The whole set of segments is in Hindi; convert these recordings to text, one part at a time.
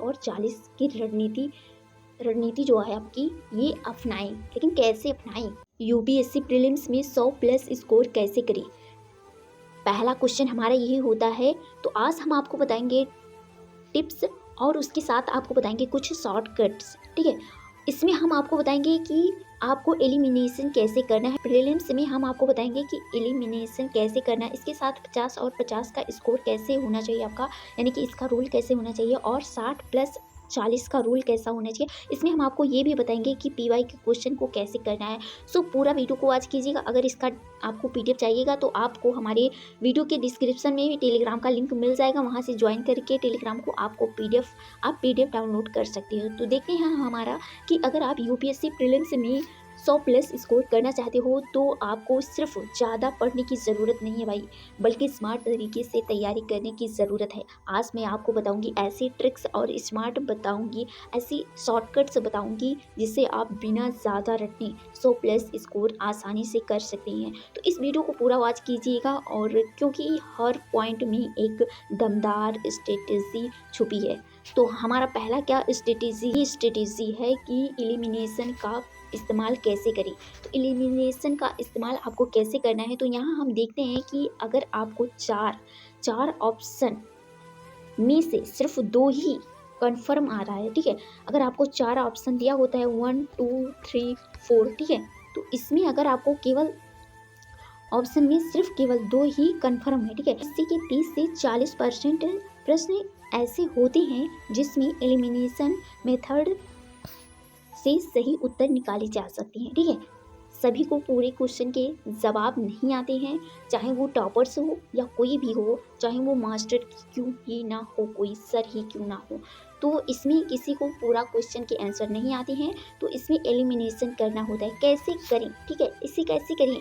और 40 की रणनीति जो है आपकी ये अपनाएं। लेकिन कैसे अपनाएं? यूपीएससी प्रीलिम्स में 100 प्लस स्कोर कैसे करें, पहला क्वेश्चन हमारा यही होता है। तो आज हम आपको बताएंगे टिप्स और उसके साथ आपको बताएंगे कुछ शॉर्टकट्स, ठीक है। इसमें हम आपको बताएंगे कि आपको एलिमिनेशन कैसे करना है, प्रीलिम्स में हम आपको बताएंगे कि एलिमिनेशन कैसे करना है, इसके साथ 50 और 50 का स्कोर कैसे होना चाहिए आपका, यानी कि इसका रूल कैसे होना चाहिए, और 60 प्लस 40 का रूल कैसा होना चाहिए। इसमें हम आपको ये भी बताएंगे कि पीवाई के क्वेश्चन को कैसे करना है। सो पूरा वीडियो को आज कीजिएगा। अगर इसका आपको पीडीएफ चाहिएगा तो आपको हमारे वीडियो के डिस्क्रिप्शन में टेलीग्राम का लिंक मिल जाएगा, वहाँ से ज्वाइन करके टेलीग्राम को आपको पीडीएफ डाउनलोड कर सकते हो। तो देखते हैं हमारा कि अगर आप यूपीएससी प्रीलिम्स में 100 प्लस स्कोर करना चाहते हो तो आपको सिर्फ ज़्यादा पढ़ने की ज़रूरत नहीं है भाई, बल्कि स्मार्ट तरीके से तैयारी करने की ज़रूरत है। आज मैं आपको बताऊंगी ऐसी ट्रिक्स और स्मार्ट बताऊंगी, ऐसी शॉर्टकट्स बताऊंगी जिससे आप बिना ज़्यादा रटने 100 प्लस स्कोर आसानी से कर सकते हैं। तो इस वीडियो को पूरा वॉच कीजिएगा, और क्योंकि हर पॉइंट में एक दमदार स्ट्रेटेजी छुपी है। तो हमारा पहला क्या स्ट्रेटेजी है कि एलिमिनेशन का इस्तेमाल कैसे करें। तो एलिमिनेशन का इस्तेमाल आपको कैसे करना है, तो यहाँ हम देखते हैं कि अगर आपको चार ऑप्शन में से सिर्फ 2 ही कंफर्म आ रहा है, ठीक है। अगर आपको 4 ऑप्शन दिया होता है 1 2 3 4, ठीक है, तो इसमें अगर आपको केवल ऑप्शन में सिर्फ केवल 2 ही कंफर्म है, ठीक है। इसी के 30 से 40% प्रश्न ऐसे होते हैं जिसमें एलिमिनेशन मेथड से सही उत्तर निकाले जा सकते हैं, ठीक है। सभी को पूरे क्वेश्चन के जवाब नहीं आते हैं, चाहे वो टॉपर्स हो या कोई भी हो, चाहे वो मास्टर क्यों ही ना हो, कोई सर ही क्यों ना हो। तो इसमें किसी को पूरा क्वेश्चन के आंसर नहीं आते हैं, तो इसमें एलिमिनेशन करना होता है। कैसे करें, ठीक है, इसे कैसे करें,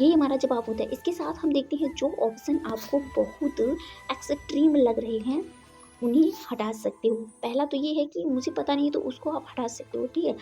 यही हमारा जवाब होता है। इसके साथ हम देखते हैं जो ऑप्शन आपको बहुत एक्सट्रीम लग रहे हैं उन्हें हटा सकते हो। पहला तो ये है कि मुझे पता नहीं, तो उसको आप हटा सकते हो, ठीक है।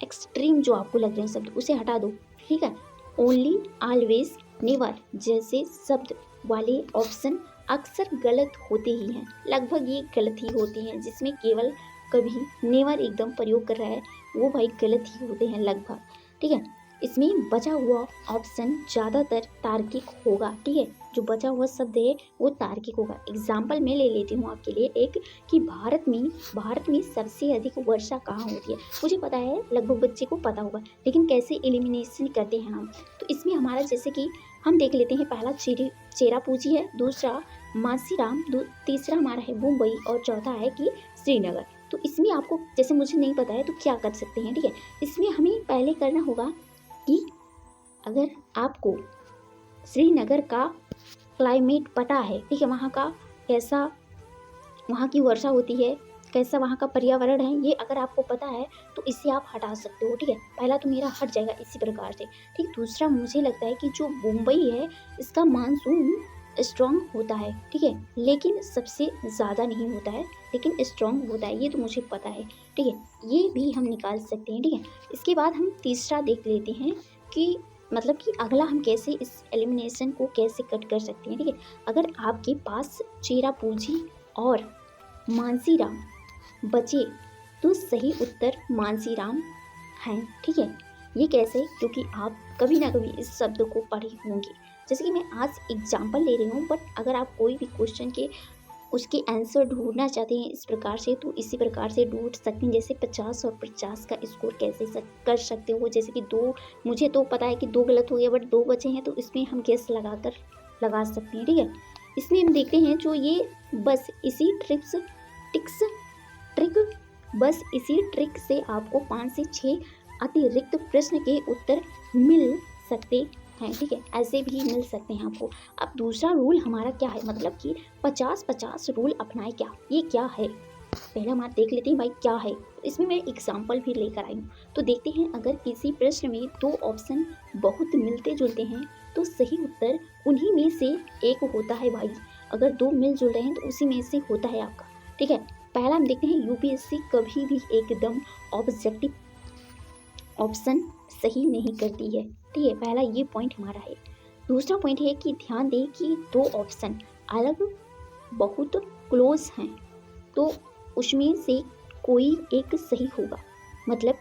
एक्सट्रीम जो आपको लग रहे हैं शब्द उसे हटा दो, ठीक है। ओनली, ऑलवेज, नेवर जैसे शब्द वाले ऑप्शन अक्सर गलत होते ही हैं, लगभग ये गलत ही होते हैं। जिसमें केवल कभी नेवर एकदम प्रयोग कर रहा है वो भाई गलत ही होते हैं लगभग, ठीक है। इसमें बचा हुआ ऑप्शन ज़्यादातर तार्किक होगा, ठीक है। जो बचा हुआ शब्द है वो तार्किक होगा। एग्जाम्पल मैं ले लेती हूँ आपके लिए एक, कि भारत में सबसे अधिक वर्षा कहाँ होती है। मुझे पता है, लगभग बच्चे को पता होगा, लेकिन कैसे एलिमिनेशन करते हैं हम। तो इसमें हमारा जैसे कि हम देख लेते हैं, पहला चेरापूंजी है, दूसरा मासीराम, तीसरा हमारा है मुंबई, और चौथा है कि श्रीनगर। तो इसमें आपको, जैसे मुझे नहीं पता है तो क्या कर सकते हैं, ठीक है। इसमें हमें पहले करना होगा कि अगर आपको श्रीनगर का क्लाइमेट पता है, ठीक है, वहाँ का कैसा, वहाँ की वर्षा होती है, कैसा वहाँ का पर्यावरण है, ये अगर आपको पता है तो इसे आप हटा सकते हो, ठीक है। पहला तो मेरा हट जाएगा इसी प्रकार से, ठीक। दूसरा मुझे लगता है कि जो मुंबई है इसका मानसून स्ट्रॉन्ग होता है, ठीक है, लेकिन सबसे ज़्यादा नहीं होता है, लेकिन स्ट्रॉन्ग होता है, ये तो मुझे पता है, ठीक है। ये भी हम निकाल सकते हैं, ठीक है। इसके बाद हम तीसरा देख लेते हैं कि मतलब कि अगला हम कैसे इस एलिमिनेशन को कैसे कट कर सकते हैं, ठीक है। अगर आपके पास चेरापूंजी और मानसीराम बचे तो सही उत्तर मानसीराम हैं, ठीक है। ये कैसे, क्योंकि आप कभी ना कभी इस शब्द को पढ़े होंगे। जैसे कि मैं आज एग्जाम्पल ले रही हूँ, बट अगर आप कोई भी क्वेश्चन के उसके आंसर ढूंढना चाहते हैं इस प्रकार से, तो इसी प्रकार से ढूंढ सकते हैं। जैसे 50 और 50 का स्कोर कैसे कर सकते हो। जैसे कि 2, मुझे तो पता है कि 2 गलत हो गया, बट 2 बचे हैं, तो इसमें हम गेस लगा सकते हैं, ठीक है। इसमें हम देखते हैं जो ये बस इसी ट्रिक से आपको 5 से 6 अतिरिक्त प्रश्न के उत्तर मिल सकते हैं, ठीक है, ऐसे भी मिल सकते हैं आपको। अब दूसरा रूल हमारा क्या है, मतलब कि 50-50 रूल अपनाए क्या, ये क्या है, पहले हम देख लेते हैं भाई क्या है। इसमें मैं एग्जाम्पल भी लेकर आई हूँ। तो देखते हैं, अगर किसी प्रश्न में 2 ऑप्शन बहुत मिलते जुलते हैं तो सही उत्तर उन्हीं में से एक होता है भाई। अगर 2 मिल जुल रहे हैं तो उसी में से होता है आपका, ठीक है। पहला हम देखते हैं, यूपीएससी कभी भी एकदम ऑब्जेक्टिव ऑप्शन सही नहीं करती है, ठीक है। पहला ये पॉइंट हमारा है। दूसरा पॉइंट है कि ध्यान दें कि 2 ऑप्शन अलग बहुत क्लोज हैं, तो उसमें से कोई एक सही होगा। मतलब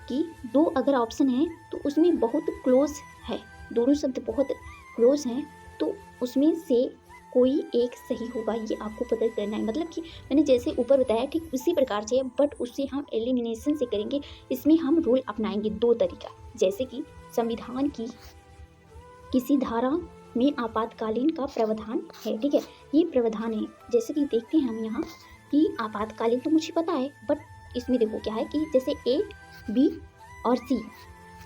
कि दो अगर ऑप्शन हैं तो उसमें बहुत क्लोज है, दोनों शब्द बहुत क्लोज हैं, तो उसमें से कोई एक सही होगा, ये आपको पता करना है। मतलब कि मैंने जैसे ऊपर बताया ठीक उसी प्रकार से है, बट उससे हम एलिमिनेशन से करेंगे। इसमें हम रूल अपनाएंगे दो तरीका, जैसे कि संविधान की किसी धारा में आपातकालीन का प्रावधान है, ठीक है, ये प्रावधान है। जैसे कि देखते हैं हम यहाँ कि आपातकालीन तो मुझे पता है, बट इसमें देखो क्या है कि जैसे ए, बी और सी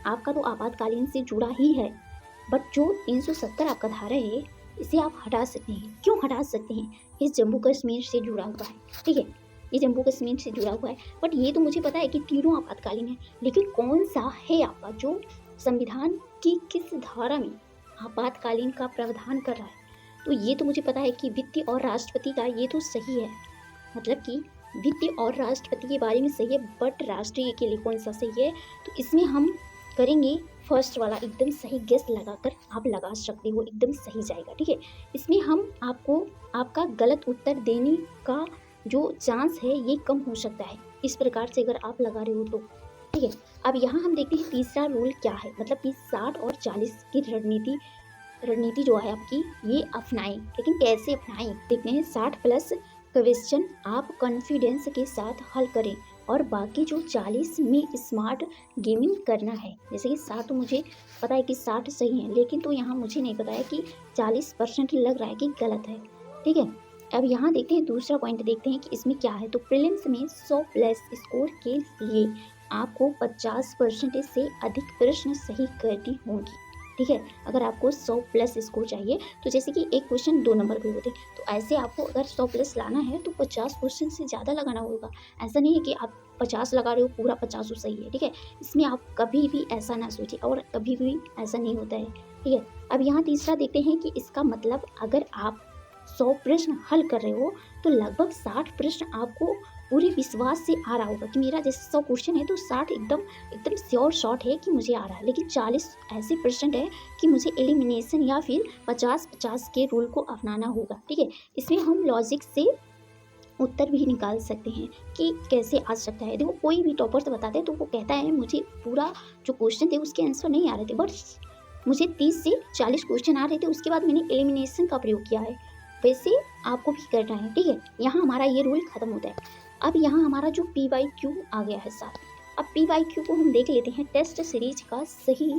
आपका तो आपातकालीन से जुड़ा ही है, बट जो 370 आपका धारा है इसे आप हटा सकते हैं। क्यों हटा सकते हैं? ये जम्मू कश्मीर से जुड़ा हुआ है, ठीक है, ये जम्मू कश्मीर से जुड़ा हुआ है। बट ये तो मुझे पता है कि तीनों आपातकालीन है, लेकिन कौन सा है आपका जो संविधान की किस धारा में आपातकालीन का प्रावधान कर रहा है? तो ये तो मुझे पता है कि वित्त और राष्ट्रपति का ये तो सही है, मतलब कि वित्त और राष्ट्रपति के बारे में सही है, बट राष्ट्रीय के लिए कौन सा सही है? तो इसमें हम करेंगे फर्स्ट वाला, एकदम सही गेस लगाकर आप लगा सकते हो, एकदम सही जाएगा, ठीक है। इसमें हम आपको आपका गलत उत्तर देने का जो चांस है ये कम हो सकता है, इस प्रकार से अगर आप लगा रहे हो तो, ठीक है। अब यहाँ हम देखते हैं तीसरा रूल क्या है, मतलब कि 60 और 40 की रणनीति जो है आपकी ये अपनाएं, लेकिन कैसे अपनाएं देखते हैं। 60 प्लस क्वेश्चन आप कॉन्फिडेंस के साथ हल करें और बाकी जो 40 में स्मार्ट गेमिंग करना है। जैसे कि 60 तो मुझे पता है कि 60 सही है, लेकिन तो यहाँ मुझे नहीं पता है कि 40% लग रहा है कि गलत है, ठीक है। अब यहाँ देखते हैं दूसरा पॉइंट, देखते हैं कि इसमें क्या है। तो प्रीलिम्स में 100 प्लस स्कोर के लिए आपको 50% से अधिक प्रश्न सही करनी होंगी, ठीक है। अगर आपको 100 प्लस स्कोर चाहिए, तो जैसे कि एक क्वेश्चन 2 नंबर पे होते, तो ऐसे आपको अगर 100 प्लस लाना है तो 50 क्वेश्चन से ज़्यादा लगाना होगा। ऐसा नहीं है कि आप 50 लगा रहे हो पूरा 50 सही है, ठीक है। इसमें आप कभी भी ऐसा ना सोचिए, और कभी भी ऐसा नहीं होता है, ठीक है। अब यहाँ तीसरा देखते हैं कि इसका मतलब अगर आप 100 प्रश्न हल कर रहे हो तो लगभग 60 प्रश्न आपको पूरे विश्वास से आ रहा होगा कि मेरा जैसे 100 क्वेश्चन है तो 60 एकदम श्योर शॉट है कि मुझे आ रहा है, लेकिन 40 ऐसे % है कि मुझे एलिमिनेशन या फिर 50-50 के रूल को अपनाना होगा, ठीक है। इसमें हम लॉजिक से उत्तर भी निकाल सकते हैं कि कैसे आ सकता है। देखो कोई भी टॉपर से बताते हैं तो वो कहता है मुझे पूरा जो क्वेश्चन थे उसके आंसर नहीं आ रहे थे, बट मुझे 30 से 40 क्वेश्चन आ रहे थे, उसके बाद मैंने एलिमिनेशन का प्रयोग किया है। वैसे आपको भी करना है, ठीक है। यहाँ हमारा ये रूल खत्म होता है। अब यहाँ हमारा जो PYQ आ गया है साथ। अब PYQ को हम देख लेते हैं, टेस्ट सीरीज का सही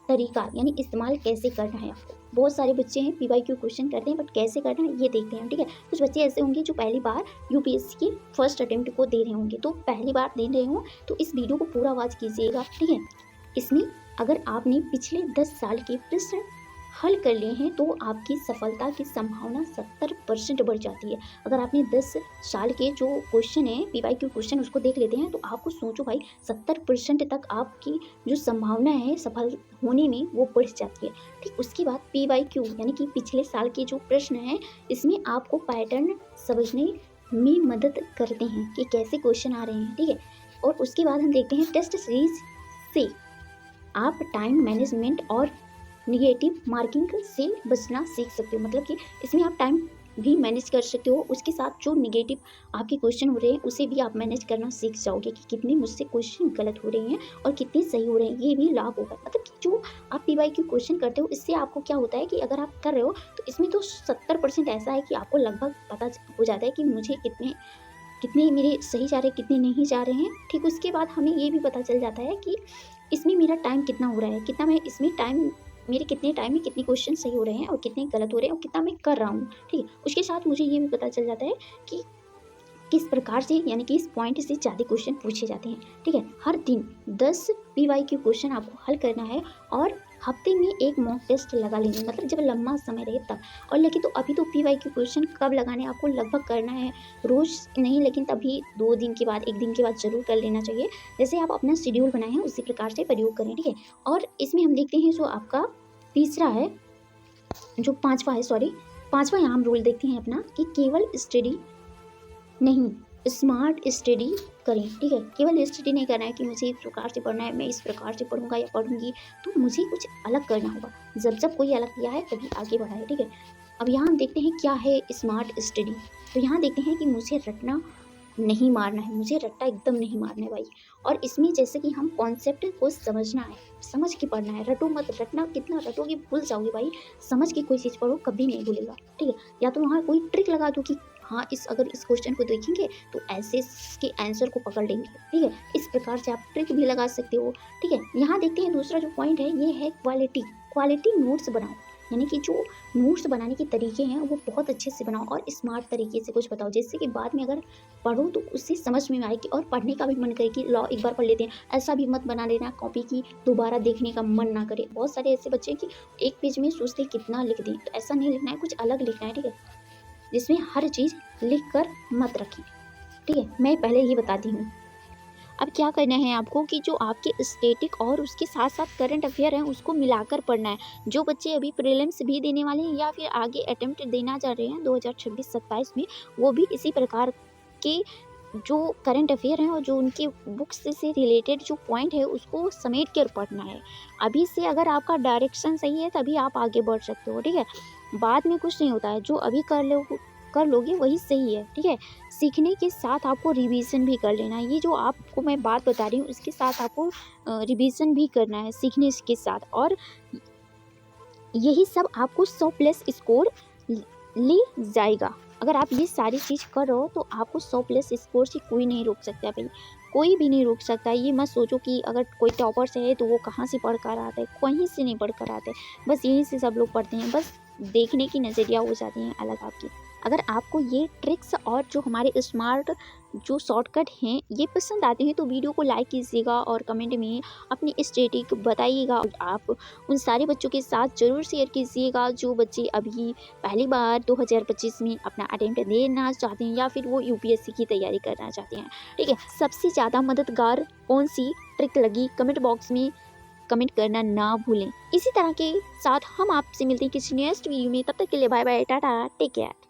तरीका यानी इस्तेमाल कैसे करना है आपको। बहुत सारे बच्चे हैं PYQ क्वेश्चन करते हैं, बट कैसे करना है ये देखते हैं, ठीक है। कुछ बच्चे ऐसे होंगे जो पहली बार UPSC के फर्स्ट अटेम्प्ट को दे रहे होंगे, तो पहली बार दे रहे हो तो इस वीडियो को पूरा वॉच कीजिएगा, ठीक है। इसमें अगर आपने पिछले 10 साल के प्रश्न हल कर लिए हैं तो आपकी सफलता की संभावना 70% बढ़ जाती है। अगर आपने 10 साल के जो क्वेश्चन है PYQ क्वेश्चन उसको देख लेते हैं तो आपको सोचो भाई 70% तक आपकी जो संभावना है सफल होने में वो बढ़ जाती है, ठीक। उसके बाद PYQ यानी कि पिछले साल के जो प्रश्न हैं इसमें आपको पैटर्न समझने में मदद करते हैं कि कैसे क्वेश्चन आ रहे हैं, ठीक है। और उसके बाद हम देखते हैं टेस्ट सीरीज से आप टाइम मैनेजमेंट और निगेटिव मार्किंग से बचना सीख सकते हो। मतलब कि इसमें आप टाइम भी मैनेज कर सकते हो, उसके साथ जो निगेटिव आपके क्वेश्चन हो रहे हैं उसे भी आप मैनेज करना सीख जाओगे कि कितने मुझसे क्वेश्चन गलत हो रहे हैं और कितने सही हो रहे हैं, ये भी लाभ होगा। मतलब कि जो आप PYQ क्वेश्चन करते हो इससे आपको क्या होता है कि अगर आप कर रहे हो तो इसमें तो 70% ऐसा है कि आपको लगभग पता हो जाता है कि मुझे कितने मेरे सही जा रहे हैं, कितने नहीं जा रहे हैं, ठीक। उसके बाद हमें ये भी पता चल जाता है कि इसमें मेरा टाइम कितना हो रहा है, कितना मैं इसमें टाइम मेरे कितने टाइम में कितने क्वेश्चन सही हो रहे हैं और कितने गलत हो रहे हैं और कितना मैं कर रहा हूँ, ठीक है। उसके साथ मुझे ये भी पता चल जाता है कि किस प्रकार से यानी कि इस पॉइंट से ज़्यादा क्वेश्चन पूछे जाते हैं, ठीक है। हर दिन 10 PYQ क्वेश्चन आपको हल करना है और हफ्ते में एक मॉक टेस्ट लगा लेंगे, मतलब जब लंबा समय रहे तब। और लेकिन तो अभी तो PYQ क्वेश्चन कब लगाने आपको लगभग करना है, रोज़ नहीं, लेकिन तभी 2 दिन के बाद 1 दिन के बाद ज़रूर कर लेना चाहिए। जैसे आप अपना शेड्यूल बनाए हैं उसी प्रकार से प्रयोग करें, ठीक है। और इसमें हम देखते हैं जो आपका तीसरा है, जो पाँचवा यहाँ हम रूल देखते हैं अपना कि केवल स्टडी नहीं स्मार्ट स्टडी करें, ठीक है। केवल स्टडी नहीं करना है कि मुझे इस प्रकार से पढ़ना है, मैं इस प्रकार से पढ़ूंगा या पढ़ूंगी, तो मुझे कुछ अलग करना होगा। जब कोई अलग किया है तभी आगे बढ़ा है, ठीक है। अब यहाँ हम देखते हैं क्या है स्मार्ट स्टडी। तो यहाँ देखते हैं कि मुझे रटना नहीं मारना है, मुझे रट्टा एकदम नहीं मारना है भाई। और इसमें जैसे कि हम कॉन्सेप्ट को समझना है, समझ के पढ़ना है, रटो मत, रटना कितना रटोगे भूल जाओगे भाई। समझ के कोई चीज़ पढ़ो, कभी नहीं भूलेगा, ठीक है। या तो वहाँ कोई ट्रिक लगा दो कि हाँ अगर इस क्वेश्चन को देखेंगे तो ऐसे इसके आंसर को पकड़ लेंगे, ठीक है। इस प्रकार से आप ट्रिक भी लगा सकते हो, ठीक है। यहाँ देखते हैं दूसरा जो पॉइंट है ये है क्वालिटी नोट्स बनाओ। यानी कि जो नोट्स बनाने के तरीके हैं वो बहुत अच्छे से बनाओ और स्मार्ट तरीके से कुछ बताओ, जिससे कि बाद में अगर पढ़ो तो उससे समझ में आएगी और पढ़ने का भी मन करे कि लो एक बार पढ़ लेते हैं। ऐसा भी मत बना लेना कॉपी की दोबारा देखने का मन ना करे। बहुत सारे ऐसे बच्चे कि एक पेज में सोचते कितना लिख दें, तो ऐसा नहीं लिखना है, कुछ अलग लिखना है, ठीक है, जिसमें हर चीज़ लिख कर मत रखें, ठीक है। मैं पहले ही बताती हूँ। अब क्या करना है आपको कि जो आपके स्टैटिक और उसके साथ साथ करंट अफेयर हैं उसको मिलाकर पढ़ना है। जो बच्चे अभी प्रीलिम्स भी देने वाले हैं या फिर आगे अटेम्प्ट देना चाह रहे हैं 2026-27 में, वो भी इसी प्रकार के जो करंट अफेयर हैं और जो उनके बुक्स से रिलेटेड जो पॉइंट है उसको समेट कर पढ़ना है। अभी से अगर आपका डायरेक्शन सही है तभी आप आगे बढ़ सकते हो, ठीक है। बाद में कुछ नहीं होता है, जो अभी कर लोगे वही सही है, ठीक है। सीखने के साथ आपको रिवीजन भी कर लेना है। ये जो आपको मैं बात बता रही हूँ इसके साथ आपको रिवीजन भी करना है सीखने के साथ, और यही सब आपको 100+ स्कोर ले जाएगा। अगर आप ये सारी चीज़ कर रहे हो तो आपको 100+ स्कोर से कोई नहीं रोक सकता भाई, कोई भी नहीं रोक सकता। ये मत सोचो कि अगर कोई टॉपर से है तो वो कहाँ से पढ़ कर आता है, कहीं से नहीं पढ़ कर आते, बस यहीं से सब लोग पढ़ते हैं, बस देखने की नज़रिया हो जाती है अलग आपकी। अगर आपको ये ट्रिक्स और जो हमारे स्मार्ट जो शॉर्टकट हैं ये पसंद आते हैं तो वीडियो को लाइक कीजिएगा और कमेंट में अपनी स्टेटिक बताइएगा। और आप उन सारे बच्चों के साथ ज़रूर शेयर कीजिएगा जो बच्चे अभी पहली बार 2025 में अपना अटेम्प्ट देना चाहते हैं या फिर वो यूपीएससी की तैयारी करना चाहते हैं, ठीक है। सबसे ज़्यादा मददगार कौन सी ट्रिक लगी कमेंट बॉक्स में कमेंट करना ना भूलें। इसी तरह के साथ हम आपसे मिलते हैं किसी नेक्स्ट वीडियो में, तब तक के लिए bye bye, tata, take care.